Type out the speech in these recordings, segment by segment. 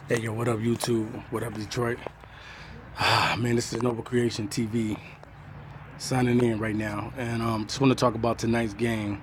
Hey, yo, what up, YouTube? What up, Detroit? Man, this is Nova Creation TV signing in right now. And just want to talk about tonight's game,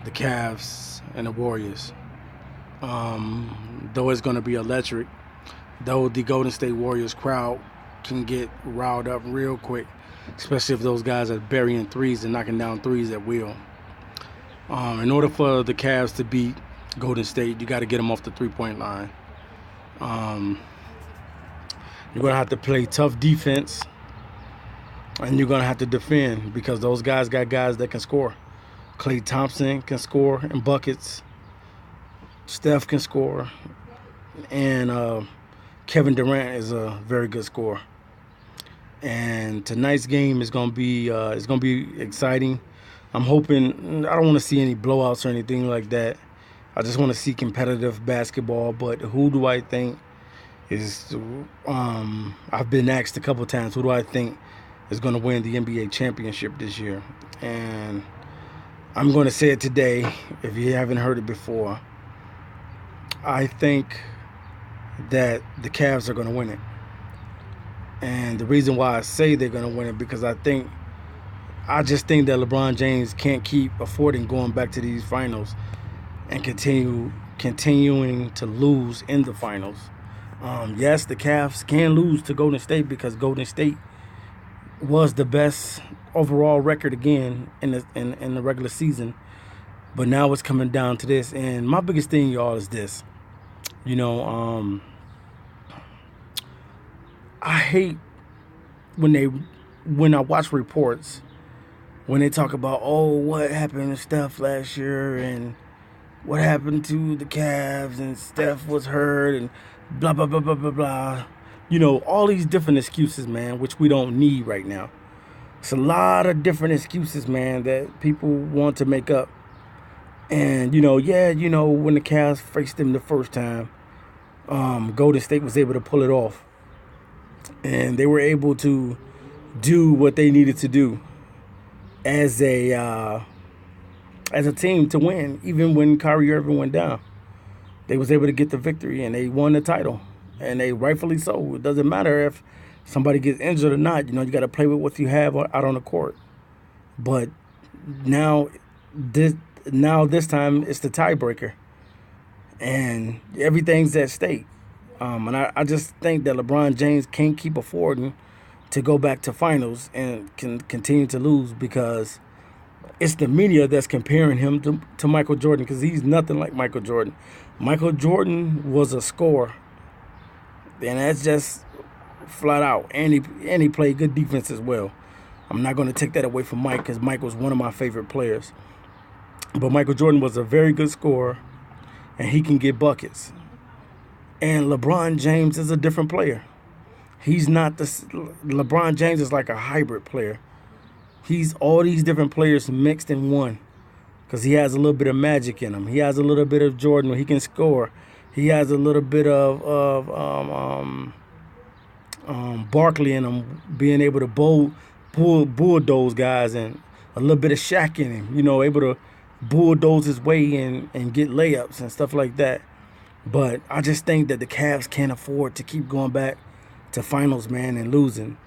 the Cavs and the Warriors. Though it's going to be electric, though the Golden State Warriors crowd can get riled up real quick, especially if those guys are burying threes and knocking down threes at will. In order for the Cavs to beat Golden State, you got to get them off the three-point line. Um, You're going to have to play tough defense, and you're going to have to defend because those guys got guys that can score. Klay Thompson can score in buckets. Steph can score. And Kevin Durant is a very good scorer. And tonight's game is going to be exciting. I'm hoping I don't want to see any blowouts or anything like that. I just want to see competitive basketball. But who do I think is I've been asked a couple times, who do I think is going to win the NBA championship this year? And I'm going to say it today if you haven't heard it before. I think that the Cavs are going to win it. And the reason why I say they're going to win it because I just think that LeBron James can't keep affording going back to these finals and continuing to lose in the finals. Yes, the Cavs can lose to Golden State because Golden State was the best overall record again in the regular season. But now it's coming down to this. And my biggest thing, y'all, is this. You know, I hate when I watch reports when they talk about, oh, what happened to Steph last year and what happened to the Cavs and Steph was hurt and blah, blah, blah, blah, blah, blah. You know, all these different excuses, man, which we don't need right now. It's a lot of different excuses, man, that people want to make up. And, when the Cavs faced them the first time, Golden State was able to pull it off. And they were able to do what they needed to do as a team to win, even when Kyrie Irving went down. They was able to get the victory, and they won the title, and they rightfully so. It doesn't matter if somebody gets injured or not. You got to play with what you have out on the court. But now this time it's the tiebreaker, and everything's at stake. And I just think that LeBron James can't keep affording to go back to finals and can continue to lose because it's the media that's comparing him to Michael Jordan because he's nothing like Michael Jordan. Michael Jordan was a scorer, and that's just flat out. And he played good defense as well. I'm not going to take that away from Mike because Mike was one of my favorite players. But Michael Jordan was a very good scorer, and he can get buckets. And LeBron James is a different player. He's not LeBron James is like a hybrid player. He's all these different players mixed in one because he has a little bit of magic in him. He has a little bit of Jordan where he can score. He has a little bit of Barkley in him, being able to bulldoze guys, and a little bit of Shaq in him, able to bulldoze his way and get layups and stuff like that. But I just think that the Cavs can't afford to keep going back to finals, man, and losing.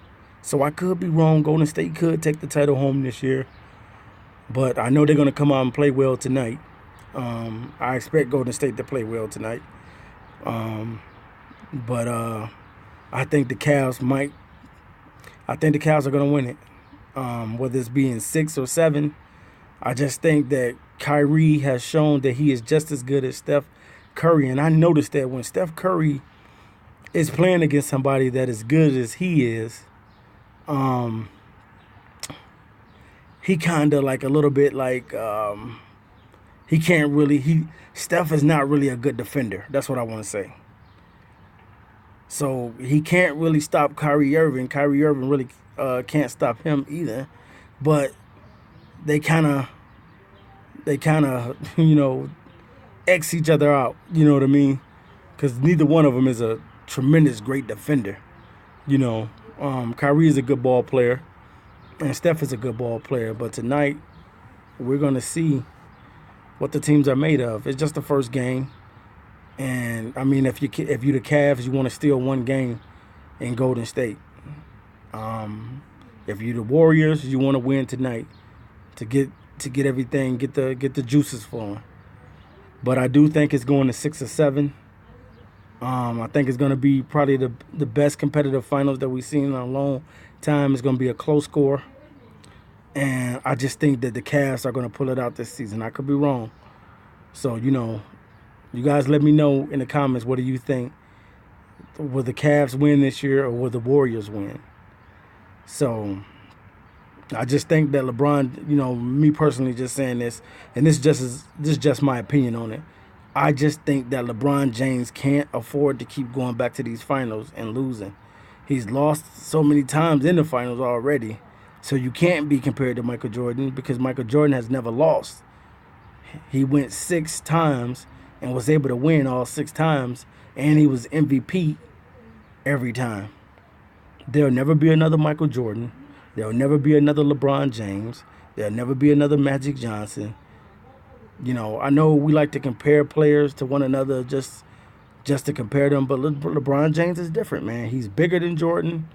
So I could be wrong. Golden State could take the title home this year. But I know they're going to come out and play well tonight. I expect Golden State to play well tonight. But I think the Cavs are going to win it. Whether it's being 6 or 7, I just think that Kyrie has shown that he is just as good as Steph Curry. And I noticed that when Steph Curry is playing against somebody that is good as he is, he kind of like a little bit like Steph is not really a good defender. That's what I want to say. So he can't really stop Kyrie Irving. Kyrie Irving really can't stop him either. But they kind of X each other out. You know what I mean? Because neither one of them is a tremendous great defender. Kyrie is a good ball player, and Steph is a good ball player. But tonight, we're going to see what the teams are made of. It's just the first game, And I mean, if you the Cavs, you want to steal one game in Golden State. If you the Warriors, you want to win tonight to get everything, get the juices flowing. But I do think it's going to 6 or 7. I think it's going to be probably the best competitive finals that we've seen in a long time. It's going to be a close score. And I just think that the Cavs are going to pull it out this season. I could be wrong. So, you guys let me know in the comments, what do you think? Will the Cavs win this year or will the Warriors win? So I just think that LeBron, me personally just saying this, and this is just my opinion on it. I just think that LeBron James can't afford to keep going back to these finals and losing. He's lost so many times in the finals already. So you can't be compared to Michael Jordan because Michael Jordan has never lost. He went 6 times and was able to win all 6 times, and he was MVP every time. There'll never be another Michael Jordan. There'll never be another LeBron James. There'll never be another Magic Johnson. I know we like to compare players to one another just to compare them, but LeBron James is different, man. He's bigger than Jordan.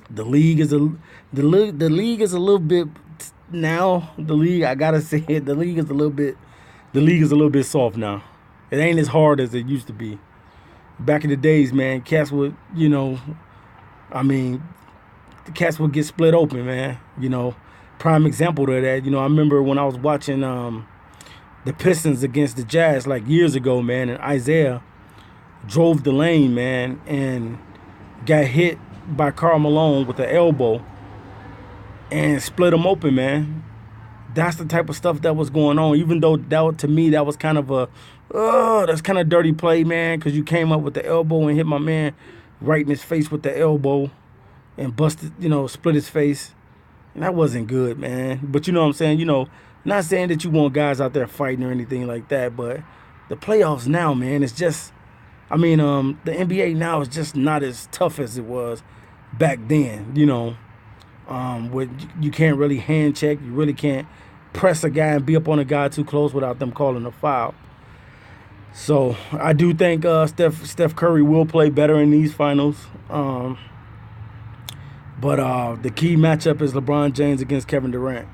The league is a little bit now. I gotta say it. The league is a little bit soft now. It ain't as hard as it used to be. Back in the days, man, cats would, the cats would get split open, man. Prime example of that. I remember when I was watching the Pistons against the Jazz like years ago, man, and Isaiah drove the lane, man, and got hit by Karl Malone with the elbow and split him open, man. That's the type of stuff that was going on. Even though to me that was kind of that's kind of dirty play, man, because you came up with the elbow and hit my man right in his face with the elbow and busted, split his face. And that wasn't good, man. But you know what I'm saying? Not saying that you want guys out there fighting or anything like that, but the playoffs now, man, it's just, the NBA now is just not as tough as it was back then, where you can't really hand check. You really can't press a guy and be up on a guy too close without them calling a foul. So I do think Steph Curry will play better in these finals. But the key matchup is LeBron James against Kevin Durant.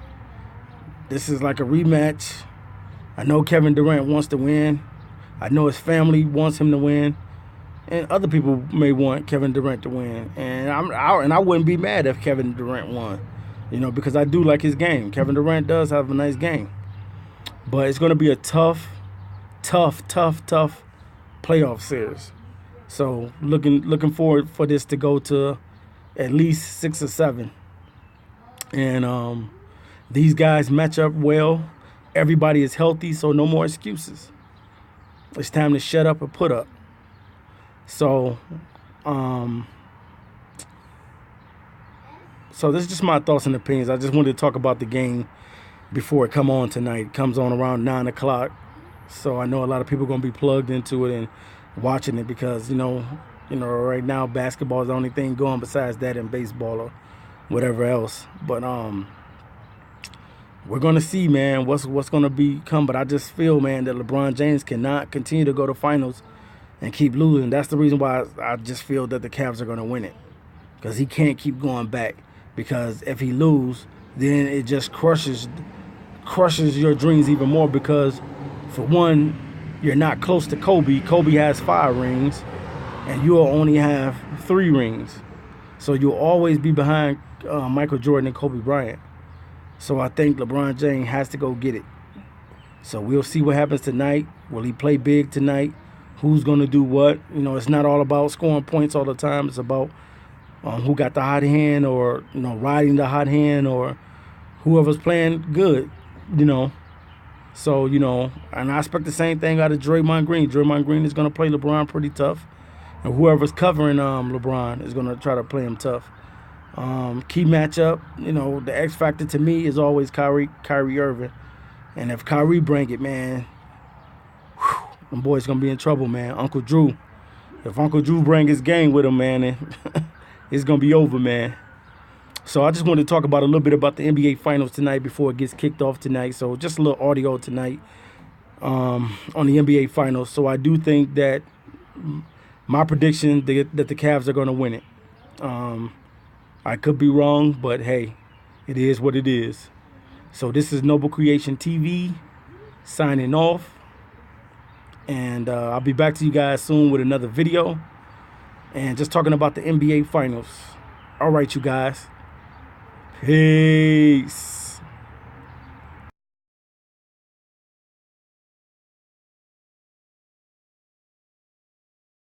This is like a rematch. I know Kevin Durant wants to win. I know his family wants him to win. And other people may want Kevin Durant to win. And I wouldn't be mad if Kevin Durant won. Because I do like his game. Kevin Durant does have a nice game. But it's going to be a tough playoff series. So looking forward for this to go to at least 6 or 7. And these guys match up well. Everybody is healthy, so no more excuses. It's time to shut up and put up. So this is just my thoughts and opinions. I just wanted to talk about the game before it come on tonight. It comes on around 9 o'clock. So I know a lot of people are going to be plugged into it and watching it because, right now basketball is the only thing going besides that and baseball or whatever else. But we're going to see, man, what's going to become. But I just feel, man, that LeBron James cannot continue to go to finals and keep losing. That's the reason why I just feel that the Cavs are going to win it, because he can't keep going back. Because if he lose, then it just crushes your dreams even more. Because for one, you're not close to Kobe. Kobe has 5 rings, and you'll only have 3 rings. So you'll always be behind Michael Jordan and Kobe Bryant. So I think LeBron James has to go get it. So we'll see what happens tonight. Will he play big tonight? Who's going to do what? It's not all about scoring points all the time. It's about who got the hot hand, or, riding the hot hand, or whoever's playing good, So, and I expect the same thing out of Draymond Green. Draymond Green is going to play LeBron pretty tough. And whoever's covering LeBron is going to try to play him tough. Key matchup, the X factor to me is always Kyrie Irving. And if Kyrie bring it, man, them boys going to be in trouble, man. Uncle Drew. If Uncle Drew bring his game with him, man, it's going to be over, man. So I just wanted to talk about a little bit about the NBA Finals tonight before it gets kicked off tonight. So just a little audio tonight. on the NBA Finals. So I do think that my prediction that the Cavs are going to win it. I could be wrong, but hey, it is what it is. So this is Noble Creation TV signing off. And I'll be back to you guys soon with another video. And just talking about the NBA Finals. All right, you guys. Peace.